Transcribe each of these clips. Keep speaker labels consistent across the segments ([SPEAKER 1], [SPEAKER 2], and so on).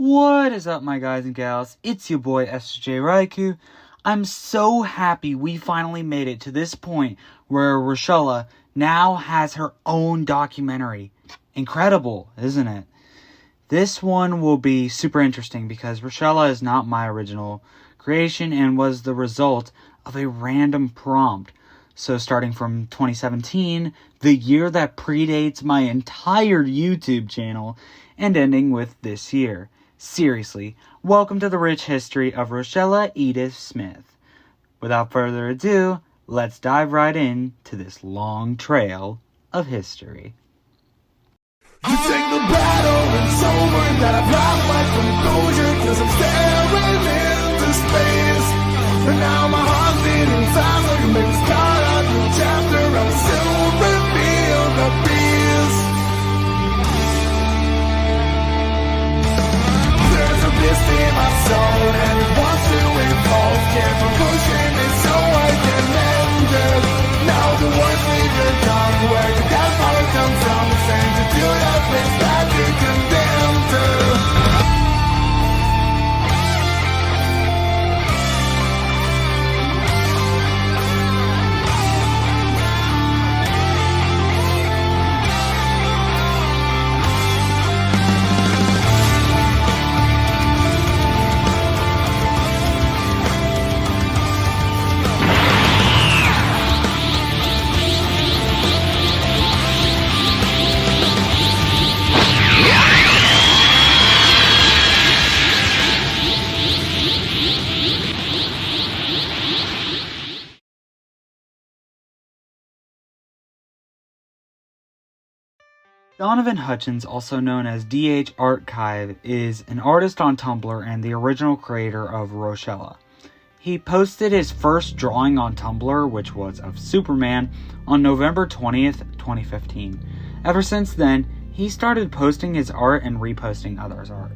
[SPEAKER 1] What is up, my guys and gals? It's your boy SSJ Ryaku. I'm so happy we finally made it to this point where Rochella now has her own documentary. Incredible, isn't it? This one will be super interesting because Rochella is not my original creation and was the result of a random prompt. So starting from 2017, the year that predates my entire YouTube channel, and ending with this year. Seriously, welcome to the rich history of Rochella Edith Smith. Without further ado, let's dive right into this long trail of history.
[SPEAKER 2] You take the battle and it's over, that I've lost my composure, cause I'm staring into space. And now my heart's beating fast, like a make me start a new chapter. I will still reveal the beast. There's a beast in my soul and it wants to evolve. Can't pushing me so I can end it. Now the words leave your tongue, where your death power comes from. It's saying to do that things that you condemn to.
[SPEAKER 1] Donovan Hutchins, also known as DH Archive, is an artist on Tumblr and the original creator of Rochella. He posted his first drawing on Tumblr, which was of Superman, on November 20th, 2015. Ever since then, he started posting his art and reposting others' art.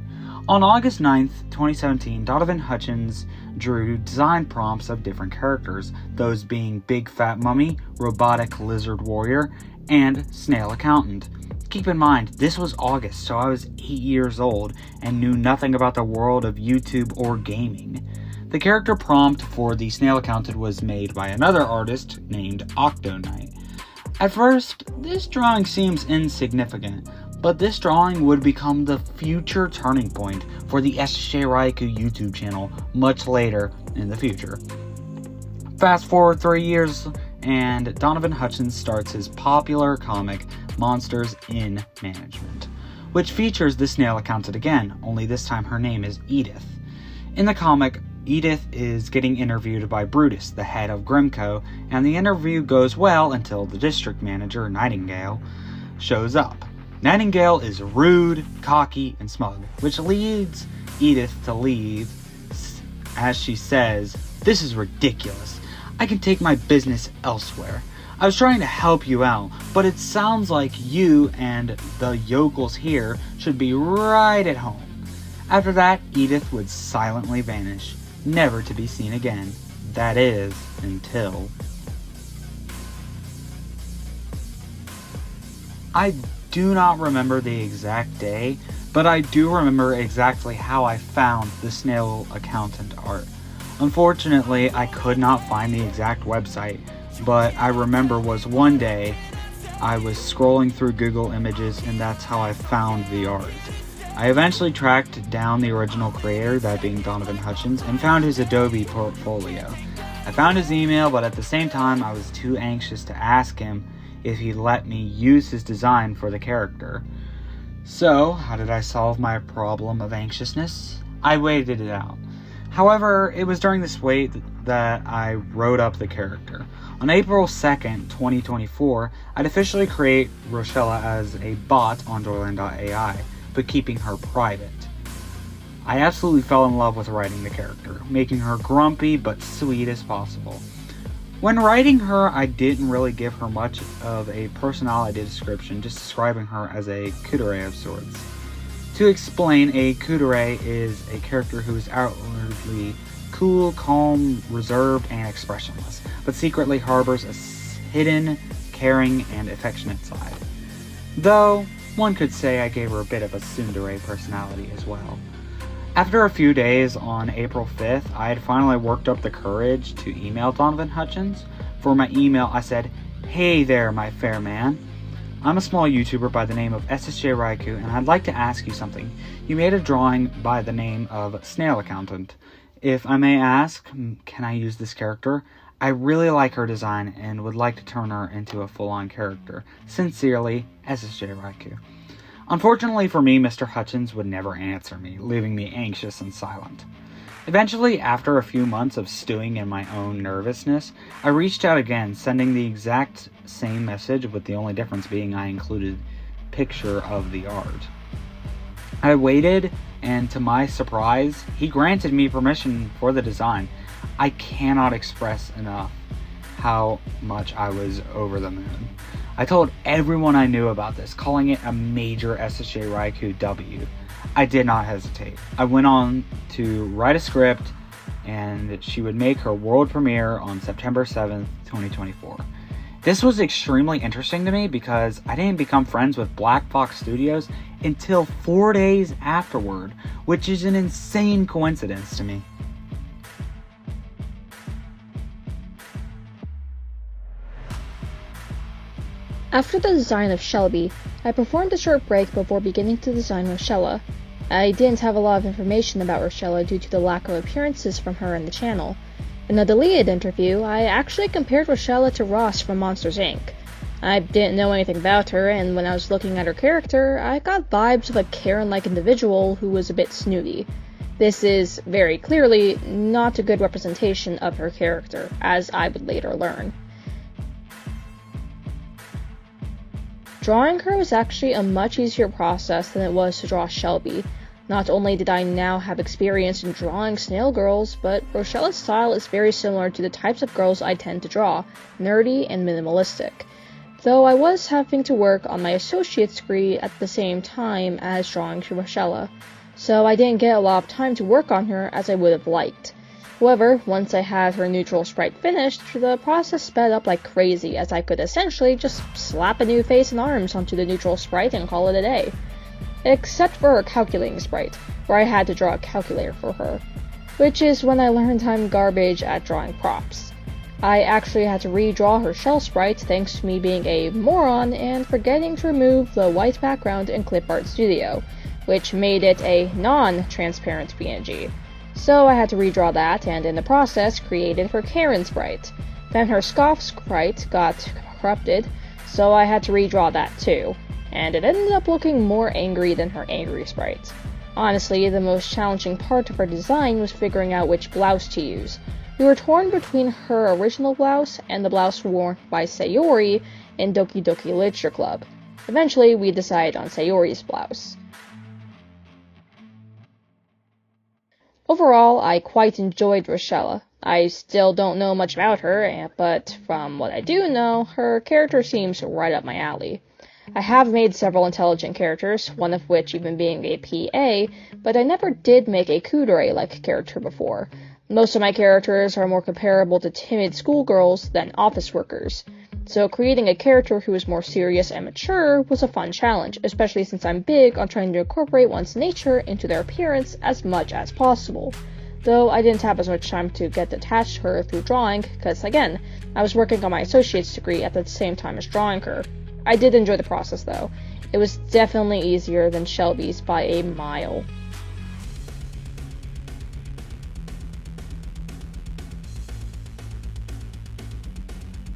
[SPEAKER 1] On August 9th, 2017, Donovan Hutchins drew design prompts of different characters, those being Big Fat Mummy, Robotic Lizard Warrior, and Snail Accountant. Keep in mind, this was August, so I was 8 years old and knew nothing about the world of YouTube or gaming. The character prompt for the Snail Accountant was made by another artist named Octonite. At first, this drawing seems insignificant, but this drawing would become the future turning point for the SSJ Ryaku YouTube channel much later in the future. Fast forward 3 years, and Donovan Hutchins starts his popular comic, Monsters in Management, which features the Snail Accountant again, only this time her name is Edith. In the comic, Edith is getting interviewed by Brutus, the head of Grimco, and the interview goes well until the district manager, Nightingale, shows up. Nightingale is rude, cocky, and smug, which leads Edith to leave, as she says, "This is ridiculous. I can take my business elsewhere. I was trying to help you out, but it sounds like you and the yokels here should be right at home." After that, Edith would silently vanish, never to be seen again. That is, until... I do not remember the exact day, but I do remember exactly how I found the Snail Accountant art. Unfortunately, I could not find the exact website, but I remember was one day I was scrolling through Google Images and that's how I found the art. I eventually tracked down the original creator, that being Donovan Hutchins, and found his Adobe portfolio. I found his email, but at the same time I was too anxious to ask him if he'd let me use his design for the character. So, how did I solve my problem of anxiousness? I waited it out. However, it was during this wait that I wrote up the character. On April 2nd, 2024, I'd officially create Rochella as a bot on Joyland.ai, but keeping her private. I absolutely fell in love with writing the character, making her grumpy but sweet as possible. When writing her, I didn't really give her much of a personality description, just describing her as a kudere of sorts. To explain, a kudere is a character who is outwardly cool, calm, reserved, and expressionless, but secretly harbors a hidden, caring, and affectionate side. Though, one could say I gave her a bit of a tsundere personality as well. After a few days on April 5th, I had finally worked up the courage to email Donovan Hutchins. For my email, I said, "Hey there, my fair man. I'm a small YouTuber by the name of SSJ Ryaku, and I'd like to ask you something. You made a drawing by the name of Snail Accountant. If I may ask, can I use this character? I really like her design and would like to turn her into a full-on character. Sincerely, SSJ Ryaku." Unfortunately for me, Mr. Hutchins would never answer me, leaving me anxious and silent. Eventually, after a few months of stewing in my own nervousness, I reached out again, sending the exact same message, with the only difference being I included a picture of the art. I waited, and to my surprise, he granted me permission for the design. I cannot express enough how much I was over the moon. I told everyone I knew about this, calling it a major SSJ Ryaku W. I did not hesitate. I went on to write a script, and she would make her world premiere on September 7th, 2024. This was extremely interesting to me because I didn't become friends with Black Fox Studios until 4 days afterward, which is an insane coincidence to me.
[SPEAKER 3] After the design of Shelby, I performed a short break before beginning to design Rochella. I didn't have a lot of information about Rochella due to the lack of appearances from her in the channel. In a deleted interview, I actually compared Rochella to Ross from Monsters, Inc. I didn't know anything about her, and when I was looking at her character, I got vibes of a Karen-like individual who was a bit snooty. This is, very clearly, not a good representation of her character, as I would later learn. Drawing her was actually a much easier process than it was to draw Shelby. Not only did I now have experience in drawing snail girls, but Rochella's style is very similar to the types of girls I tend to draw, nerdy and minimalistic. Though I was having to work on my associate's degree at the same time as drawing Rochella, so I didn't get a lot of time to work on her as I would have liked. However, once I had her neutral sprite finished, the process sped up like crazy, as I could essentially just slap a new face and arms onto the neutral sprite and call it a day. Except for her calculating sprite, where I had to draw a calculator for her, which is when I learned I'm garbage at drawing props. I actually had to redraw her shell sprite thanks to me being a moron and forgetting to remove the white background in Clipart Studio, which made it a non-transparent PNG. So I had to redraw that, and in the process created her Karen sprite. Then her Scoff sprite got corrupted, so I had to redraw that too, and it ended up looking more angry than her angry sprite. Honestly, the most challenging part of her design was figuring out which blouse to use. We were torn between her original blouse and the blouse worn by Sayori in Doki Doki Literature Club. Eventually, we decided on Sayori's blouse. Overall, I quite enjoyed Rochella. I still don't know much about her, but from what I do know, her character seems right up my alley. I have made several intelligent characters, one of which even being a PA, but I never did make a kudere-like character before. Most of my characters are more comparable to timid schoolgirls than office workers, so creating a character who is more serious and mature was a fun challenge, especially since I'm big on trying to incorporate one's nature into their appearance as much as possible. Though I didn't have as much time to get attached to her through drawing, because again, I was working on my associate's degree at the same time as drawing her. I did enjoy the process though. It was definitely easier than Shelby's by a mile.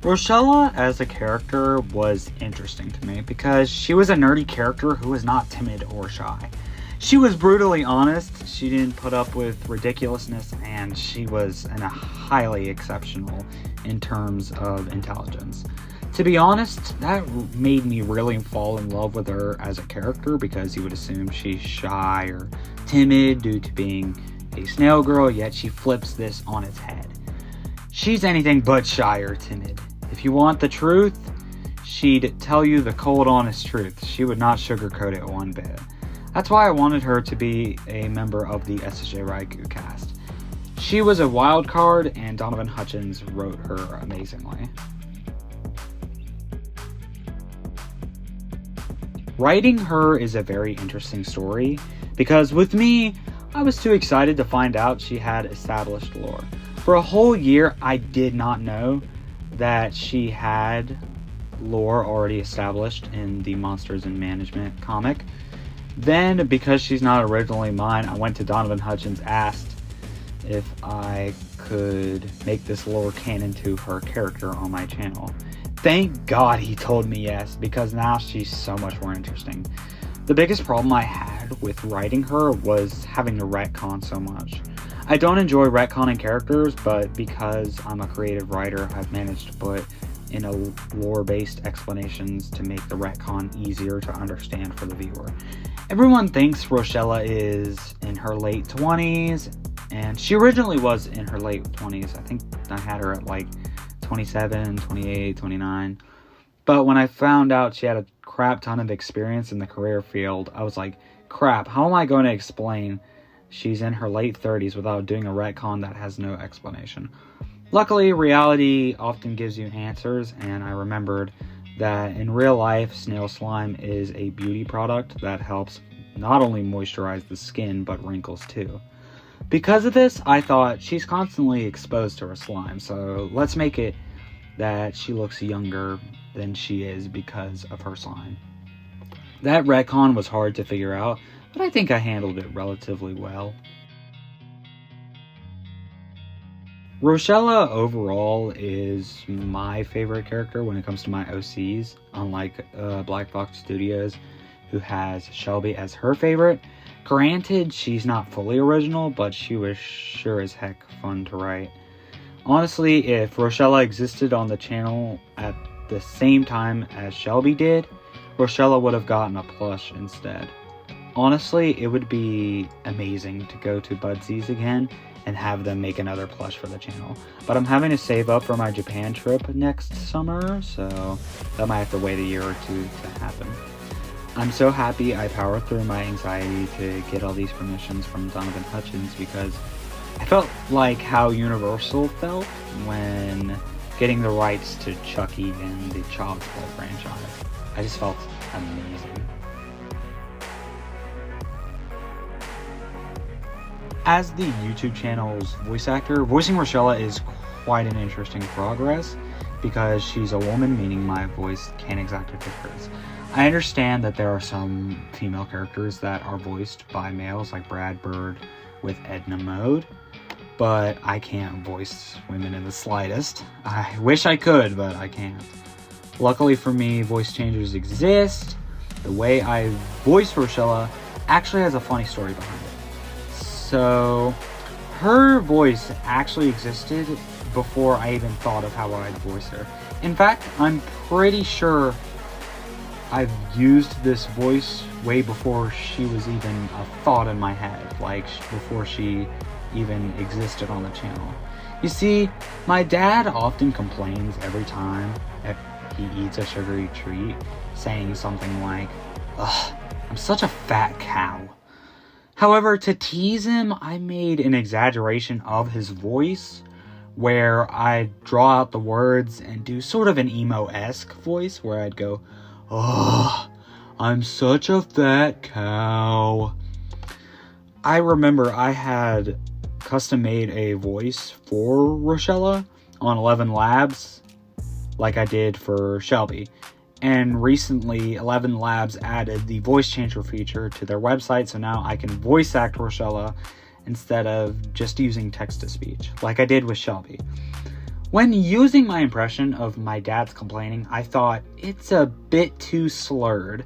[SPEAKER 1] Rochella as a character was interesting to me because she was a nerdy character who was not timid or shy. She was brutally honest, she didn't put up with ridiculousness, and she was highly exceptional in terms of intelligence. To be honest, that made me really fall in love with her as a character because you would assume she's shy or timid due to being a snail girl, yet she flips this on its head. She's anything but shy or timid. If you want the truth, she'd tell you the cold, honest truth. She would not sugarcoat it one bit. That's why I wanted her to be a member of the SSJ Ryaku cast. She was a wild card, and Donovan Hutchins wrote her amazingly. Writing her is a very interesting story, because with me, I was too excited to find out she had established lore. For a whole year, I did not know that she had lore already established in the Monsters and Management comic. Then, because she's not originally mine, I went to Donovan Hutchins, asked if I could make this lore canon to her character on my channel. Thank God he told me yes, because now she's so much more interesting. The biggest problem I had with writing her was having to retcon so much. I don't enjoy retconning characters, but because I'm a creative writer, I've managed to put in a lore-based explanations to make the retcon easier to understand for the viewer. Everyone thinks Rochella is in her late 20s, and she originally was in her late 20s. I think I had her at like 27, 28, 29. But when I found out she had a crap ton of experience in the career field, I was like, crap, how am I going to explain she's in her late 30s without doing a retcon that has no explanation? Luckily, reality often gives you answers, and I remembered that in real life, snail slime is a beauty product that helps not only moisturize the skin, but wrinkles too. Because of this, I thought she's constantly exposed to her slime, so let's make it that she looks younger than she is because of her slime. That retcon was hard to figure out, but I think I handled it relatively well. Rochella overall is my favorite character when it comes to my OCs, unlike Black Box Studios, who has Shelby as her favorite. Granted, she's not fully original, but she was sure as heck fun to write. Honestly, if Rochella existed on the channel at the same time as Shelby did, Rochella would have gotten a plush instead. Honestly, it would be amazing to go to Budsies again and have them make another plush for the channel. But I'm having to save up for my Japan trip next summer, so that might have to wait a year or two to happen. I'm so happy I powered through my anxiety to get all these permissions from Donovan Hutchins, because I felt like how Universal felt when getting the rights to Chucky and the Child's Play franchise. I just felt amazing. As the YouTube channel's voice actor, voicing Rochella is quite an interesting progress because she's a woman, meaning my voice can't exactly fit hers. I understand that there are some female characters that are voiced by males, like Brad Bird with Edna Mode, but I can't voice women in the slightest. I wish I could, but I can't. Luckily for me, voice changers exist. The way I voice Rochella actually has a funny story behind it. So, her voice actually existed before I even thought of how I'd voice her. In fact, I'm pretty sure I've used this voice way before she was even a thought in my head, like before she even existed on the channel. You see, my dad often complains every time he eats a sugary treat, saying something like, "Ugh, I'm such a fat cow." However, to tease him, I made an exaggeration of his voice where I'd draw out the words and do sort of an emo-esque voice where I'd go, "Ugh, I'm such a fat cow." I remember I had custom made a voice for Rochella on 11 Labs like I did for Shelby. And recently, 11 Labs added the voice changer feature to their website, so now I can voice act Rochella instead of just using text-to-speech, like I did with Shelby. When using my impression of my dad's complaining, I thought it's a bit too slurred.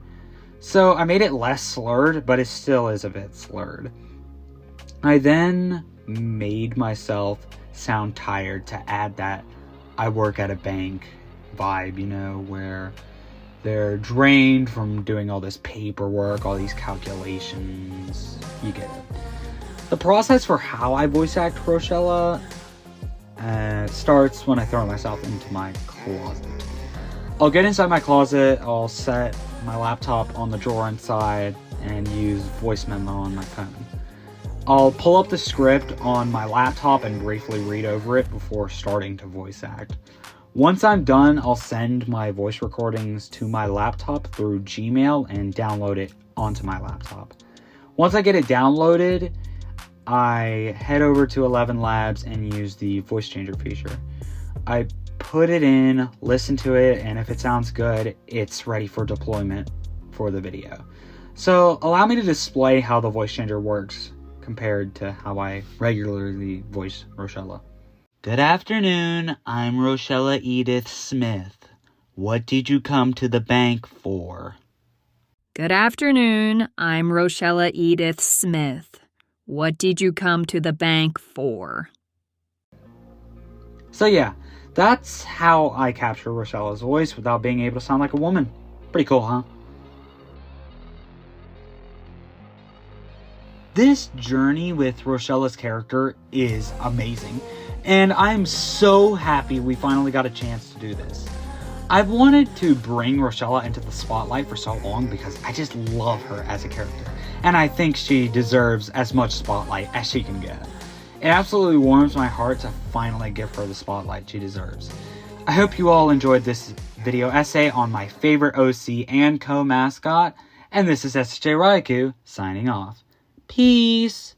[SPEAKER 1] So I made it less slurred, but it still is a bit slurred. I then made myself sound tired to add that I work at a bank vibe, you know, where they're drained from doing all this paperwork, all these calculations. You get it. The process for how I voice act Rochella starts when I throw myself into my closet. I'll get inside my closet, I'll set my laptop on the drawer inside, and use voice memo on my phone. I'll pull up the script on my laptop and briefly read over it before starting to voice act. Once I'm done, I'll send my voice recordings to my laptop through Gmail and download it onto my laptop. Once I get it downloaded, I head over to 11 Labs and use the voice changer feature. I put it in, listen to it, and if it sounds good, it's ready for deployment for the video. So allow me to display how the voice changer works compared to how I regularly voice Rochella. Good afternoon, I'm Rochella Edith Smith. What did you come to the bank for?
[SPEAKER 4] Good afternoon, I'm Rochella Edith Smith. What did you come to the bank for?
[SPEAKER 1] So yeah, that's how I capture Rochella's voice without being able to sound like a woman. Pretty cool, huh? This journey with Rochella's character is amazing, and I'm so happy we finally got a chance to do this. I've wanted to bring Rochella into the spotlight for so long because I just love her as a character, and I think she deserves as much spotlight as she can get. It absolutely warms my heart to finally give her the spotlight she deserves. I hope you all enjoyed this video essay on my favorite OC and co-mascot, and this is SSJ Ryaku signing off. Peace!